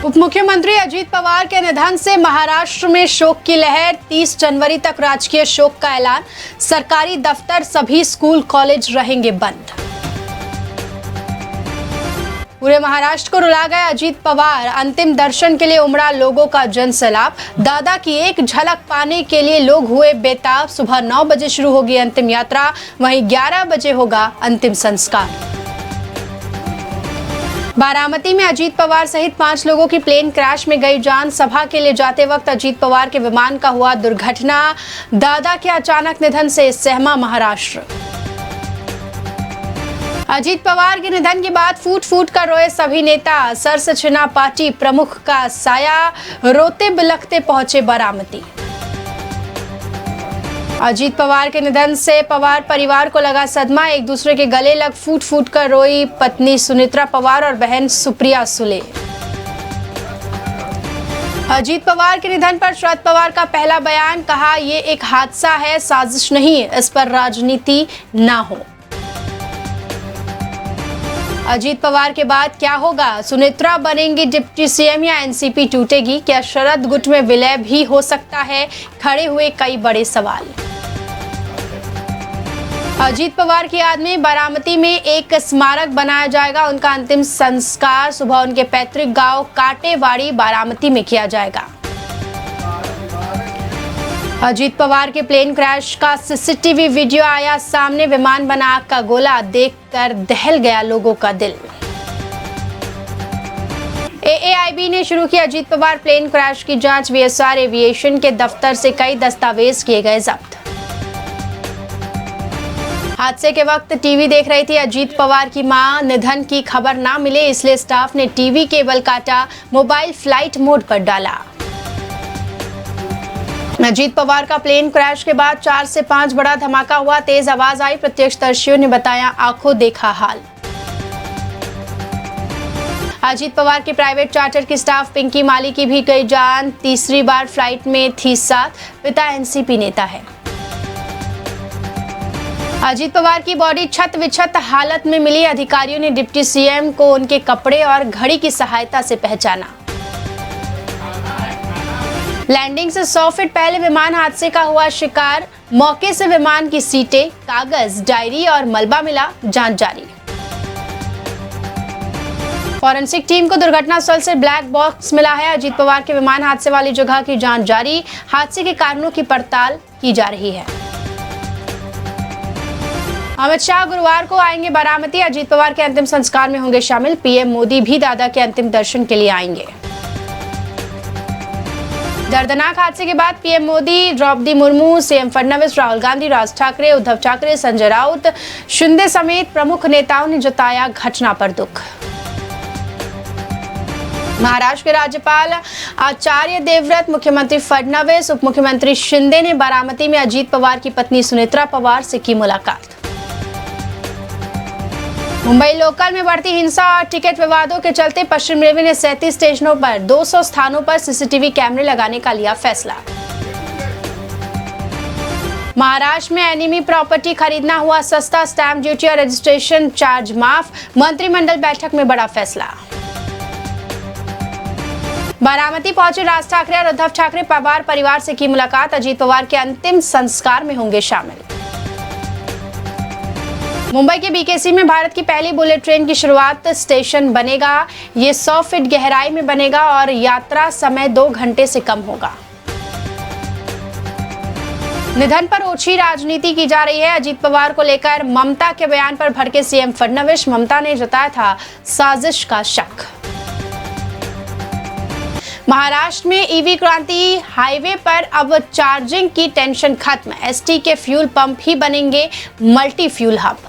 उप मुख्यमंत्री अजीत पवार के निधन से महाराष्ट्र में शोक की लहर। 30 जनवरी तक राजकीय शोक का ऐलान। सरकारी दफ्तर, सभी स्कूल कॉलेज रहेंगे बंद। पूरे महाराष्ट्र को रुला गए अजीत पवार। अंतिम दर्शन के लिए उमड़ा लोगों का जनसैलाब। दादा की एक झलक पाने के लिए लोग हुए बेताब। सुबह 9 बजे शुरू होगी अंतिम यात्रा, वहीं 11 बजे होगा अंतिम संस्कार। बारामती में अजीत पवार सहित 5 लोगों की प्लेन क्रैश में गई जान। सभा के लिए जाते वक्त अजीत पवार के विमान का हुआ दुर्घटना। दादा के अचानक निधन से सहमा महाराष्ट्र। अजीत पवार के निधन के बाद फूट फूट कर रोए सभी नेता। सर से छिना पार्टी प्रमुख का साया। रोते बिलखते पहुंचे बारामती। अजीत पवार के निधन से पवार परिवार को लगा सदमा। एक दूसरे के गले लग फूट फूट कर रोई पत्नी सुनित्रा पवार और बहन सुप्रिया सुले। अजीत पवार के निधन पर शरद पवार का पहला बयान। कहा, ये एक हादसा है, साजिश नहीं, इस पर राजनीति ना हो। अजीत पवार के बाद क्या होगा? सुनित्रा बनेंगी डिप्टी सीएम या एनसीपी टूटेगी? क्या शरद गुट में विलय भी हो सकता है? खड़े हुए कई बड़े सवाल। अजीत पवार की याद में बारामती में एक स्मारक बनाया जाएगा। उनका अंतिम संस्कार सुबह उनके पैतृक गांव काटेवाड़ी बारामती में किया जाएगा। अजीत पवार के प्लेन क्रैश का सीसीटीवी वीडियो आया सामने। विमान बना आग का गोला, देखकर दहल गया लोगों का दिल। एएआईबी ने शुरू की अजीत पवार प्लेन क्रैश की जांच। वीएसआर एविएशन के दफ्तर से कई दस्तावेज किए गए जब्त। हादसे के वक्त टीवी देख रही थी अजीत पवार की मां। निधन की खबर ना मिले इसलिए स्टाफ ने टीवी केबल काटा, मोबाइल फ्लाइट मोड पर डाला। अजीत पवार का प्लेन क्रैश के बाद 4 से 5 बड़ा धमाका हुआ। तेज आवाज आई, प्रत्यक्षदर्शियों ने बताया आंखों देखा हाल। अजीत पवार की प्राइवेट चार्टर की स्टाफ पिंकी माली की भी गई जान। तीसरी बार फ्लाइट में थी साथ। पिता एनसीपी नेता है। अजीत पवार की बॉडी छत विछत हालत में मिली। अधिकारियों ने डिप्टी सीएम को उनके कपड़े और घड़ी की सहायता से पहचाना। लैंडिंग से 100 फीट पहले विमान हादसे का हुआ शिकार। मौके से विमान की सीटें, कागज, डायरी और मलबा मिला। जांच जारी। फॉरेंसिक टीम को दुर्घटना स्थल से ब्लैक बॉक्स मिला है। अजीत पवार के विमान हादसे वाली जगह की जांच जारी। हादसे के कारणों की पड़ताल की जा रही है। अमित शाह गुरुवार को आएंगे बारामती। अजीत पवार के अंतिम संस्कार में होंगे शामिल। पीएम मोदी भी दादा के अंतिम दर्शन के लिए आएंगे। दर्दनाक हादसे के बाद पीएम मोदी, द्रौपदी मुर्मू, सीएम फडणवीस, राहुल गांधी, राज ठाकरे, उद्धव ठाकरे, संजय राउत, शिंदे समेत प्रमुख नेताओं ने जताया घटना पर दुख। महाराष्ट्र के राज्यपाल आचार्य देवव्रत, मुख्यमंत्री फडणवीस, उप मुख्यमंत्री शिंदे ने बारामती में अजीत पवार की पत्नी सुनित्रा पवार से की मुलाकात। मुंबई लोकल में बढ़ती हिंसा और टिकट विवादों के चलते पश्चिम रेलवे ने 37 स्टेशनों पर 200 स्थानों पर सीसीटीवी कैमरे लगाने का लिया फैसला। महाराष्ट्र में एनिमी प्रॉपर्टी खरीदना हुआ सस्ता। स्टैंप ड्यूटी और रजिस्ट्रेशन चार्ज माफ। मंत्रिमंडल बैठक में बड़ा फैसला। बारामती पहुंचे राज ठाकरे और उद्धव ठाकरे। पवार परिवार से की मुलाकात। अजीत पवार के अंतिम संस्कार में होंगे शामिल। मुंबई के बीकेसी में भारत की पहली बुलेट ट्रेन की शुरुआत। स्टेशन बनेगा। ये 100 फीट गहराई में बनेगा और यात्रा समय 2 घंटे से कम होगा। निधन पर ओछी राजनीति की जा रही है। अजीत पवार को लेकर ममता के बयान पर भड़के सीएम फडणवीस। ममता ने जताया था साजिश का शक। महाराष्ट्र में ईवी क्रांति। हाईवे पर अब चार्जिंग की टेंशन खत्म। एसटी के फ्यूल पंप ही बनेंगे मल्टी फ्यूल हब।